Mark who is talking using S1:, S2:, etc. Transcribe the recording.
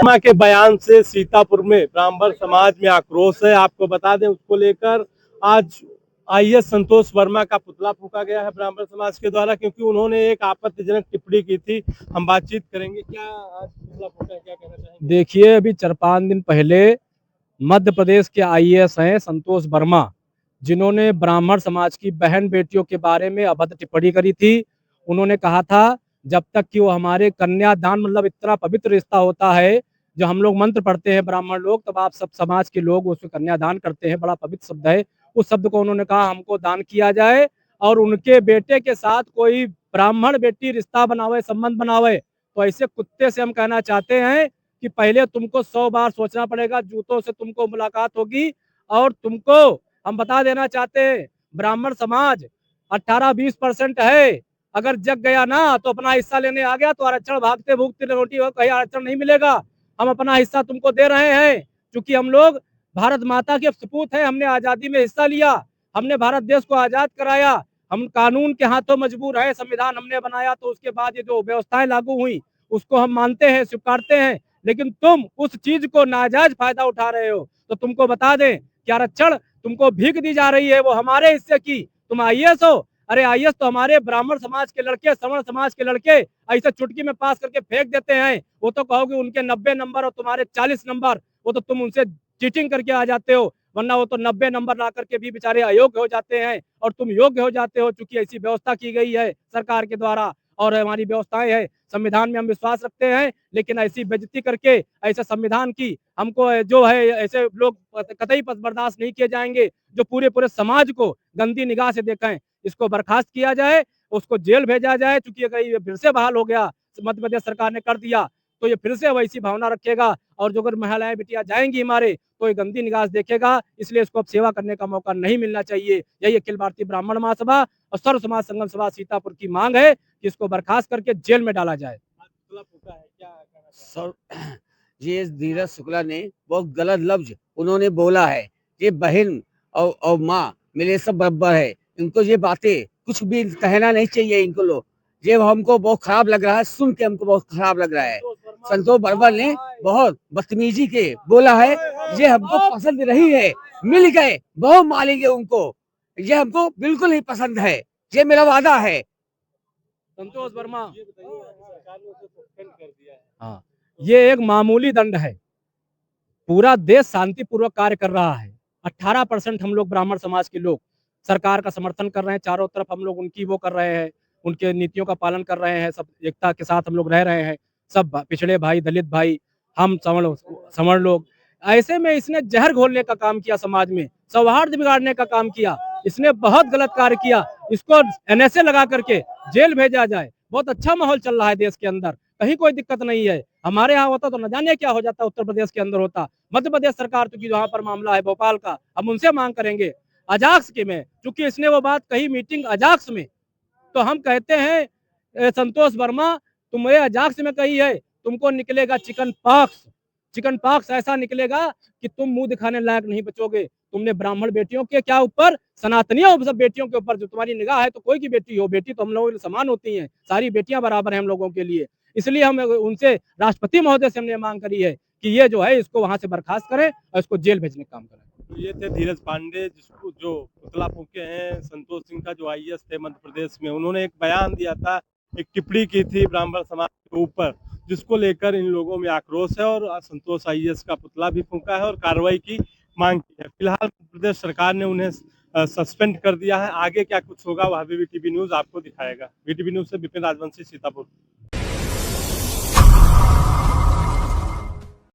S1: वर्मा के बयान से सीतापुर में ब्राह्मण समाज में आक्रोश है। आपको बता दें, उसको लेकर आज आईएएस संतोष वर्मा का पुतला फूंका गया है ब्राह्मण समाज के द्वारा, क्योंकि उन्होंने एक आपत्तिजनक टिप्पणी की थी। हम बातचीत करेंगे। क्या आज पुतला फूंका है, क्या कहना चाहेंगे?
S2: देखिए, अभी 4-5 दिन पहले मध्य प्रदेश के आईएएस हैं संतोष वर्मा, जिन्होंने ब्राह्मण समाज की बहन बेटियों के बारे में अभद्र टिप्पणी करी थी। उन्होंने कहा था, जब तक कि वो हमारे कन्यादान मतलब इतना पवित्र रिश्ता होता है, जो हम लोग मंत्र पढ़ते हैं ब्राह्मण लोग, तब आप सब समाज के लोग उसमें कन्यादान करते हैं, बड़ा पवित्र शब्द है। उस शब्द को उन्होंने कहा हमको दान किया जाए, और उनके बेटे के साथ कोई ब्राह्मण बेटी रिश्ता बनावे, संबंध बनावे, तो ऐसे कुत्ते से हम कहना चाहते हैं कि पहले तुमको 100 बार सोचना पड़ेगा। जूतों से तुमको मुलाकात होगी। और तुमको हम बता देना चाहते हैं, ब्राह्मण समाज 18-20% है। अगर जग गया ना तो अपना हिस्सा लेने आ गया तो आरक्षण भागते भूखते रोटी हो, कहीं आरक्षण नहीं मिलेगा। हम अपना हिस्सा तुमको दे रहे हैं, क्योंकि हम लोग भारत माता के सपूत हैं। हमने आजादी में हिस्सा लिया, हमने भारत देश को आजाद कराया। हम कानून के हाथों मजबूर है, संविधान हमने बनाया, तो उसके बाद ये जो व्यवस्थाएं लागू हुई उसको हम मानते हैं, स्वीकारते हैं। लेकिन तुम उस चीज को नाजायज फायदा उठा रहे हो। तो तुमको बता दें कि आरक्षण तुमको भीख दी जा रही है, वो हमारे हिस्से की। तुम आईएएस हो, अरे आईएएस तो हमारे ब्राह्मण समाज के लड़के, सवर्ण समाज के लड़के ऐसे चुटकी में पास करके फेंक देते हैं। वो तो कहोगे उनके 90 नंबर और तुम्हारे 40 नंबर, वो तो तुम उनसे चीटिंग करके आ जाते हो, वरना वो तो 90 नंबर ला करके भी बेचारे अयोग्य हो जाते हैं, और तुम योग्य हो जाते हो, चूंकि ऐसी व्यवस्था की गई है सरकार के द्वारा। और हमारी व्यवस्थाएं है, संविधान में हम विश्वास रखते हैं, लेकिन ऐसी बेइज्जती करके, ऐसे संविधान की हमको जो है, ऐसे लोग कतई बर्दाश्त नहीं किए जाएंगे जो पूरे पूरे समाज को गंदी निगाह से देखें। इसको बर्खास्त किया जाए, उसको जेल भेजा जाए, क्योंकि अगर ये फिर से बहाल हो गया, मध्य प्रदेश सरकार ने कर दिया, तो ये फिर से वैसी भावना रखेगा। और जो अगर महिलाएं बिटिया जाएंगी हमारे, तो ये गंदी निगाह से देखेगा। इसलिए इसको अब सेवा करने का मौका नहीं मिलना चाहिए। यही अखिल भारतीय ब्राह्मण महासभा और सर्व समाज संगम सभा सीतापुर की मांग है कि इसको बर्खास्त करके जेल में डाला जाए।
S1: पुतला फूंका है, क्या कहना
S3: सर, ये धीरज शुक्ला ने बहुत गलत लफ्ज उन्होंने बोला है। ये बहन और माँ मेरे सब बराबर है। इनको ये बातें कुछ भी कहना नहीं चाहिए इनको लोग। ये हमको बहुत खराब लग रहा है, सुन के हमको बहुत खराब लग रहा है। संतोष वर्मा ने बहुत बदतमीजी के बोला है। ये हमको पसंद नहीं है, मिल गए बहुत मारेंगे उनको। ये हमको बिल्कुल नहीं पसंद है, ये मेरा वादा है।
S2: संतोष वर्मा,
S1: ये बताइए, सरकार ने उसे सस्पेंड कर दिया है।
S2: हाँ, ये एक मामूली दंड है। पूरा देश शांतिपूर्वक कार्य कर रहा है। 18% हम लोग ब्राह्मण समाज के लोग सरकार का समर्थन कर रहे हैं। चारों तरफ हम लोग उनकी वो कर रहे हैं, उनके नीतियों का पालन कर रहे हैं। सब एकता के साथ हम लोग रह रहे हैं। सब पिछड़े भाई, दलित भाई, हम सवर्ण लोग। ऐसे में इसने जहर घोलने का काम किया, समाज में सौहार्द बिगाड़ने का काम किया। इसने बहुत गलत कार्य किया। इसको एनएसए लगा करके जेल भेजा जाए। बहुत अच्छा माहौल चल रहा है देश के अंदर, कहीं कोई दिक्कत नहीं है। हमारे यहाँ होता तो न जाने क्या हो जाता, उत्तर प्रदेश के अंदर होता। मध्य प्रदेश सरकार तो की वहां पर मामला है भोपाल का, हम उनसे मांग करेंगे अजाक्स के में, क्योंकि इसने वो बात कही मीटिंग अजाक्स में। तो हम कहते हैं संतोष वर्मा, तुमने अजाक्स में कही है, तुमको निकलेगा चिकन पॉक्स। चिकन पॉक्स ऐसा निकलेगा कि तुम मुंह दिखाने लायक नहीं बचोगे। तुमने ब्राह्मण बेटियों के क्या ऊपर, सनातनियों सब बेटियों के ऊपर जो तुम्हारी निगाह है, तो कोई की बेटी हो, बेटी तो हम लोगों के समान होती हैं, सारी बेटियां बराबर हैं हम लोगों के लिए। इसलिए हम उनसे, राष्ट्रपति महोदय से हमने मांग करी है कि ये जो है इसको वहां से बर्खास्त करें और इसको जेल भेजने का काम करें।
S1: तो ये थे धीरज पांडे, जिसको जो पुतला फूंके हैं संतोष सिंह का, जो आईएएस थे मध्य प्रदेश में। उन्होंने एक बयान दिया था, एक टिप्पणी की थी ब्राह्मण समाज के ऊपर, जिसको लेकर इन लोगों में आक्रोश है, और संतोष आईएएस का पुतला भी फूंका है और कार्रवाई की मांग की है। फिलहाल प्रदेश सरकार ने उन्हें सस्पेंड कर दिया है। आगे क्या कुछ होगा वह भी वीटीवी न्यूज आपको दिखाएगा। वीटीवी न्यूज से विपिन राजवंशी, सीतापुर।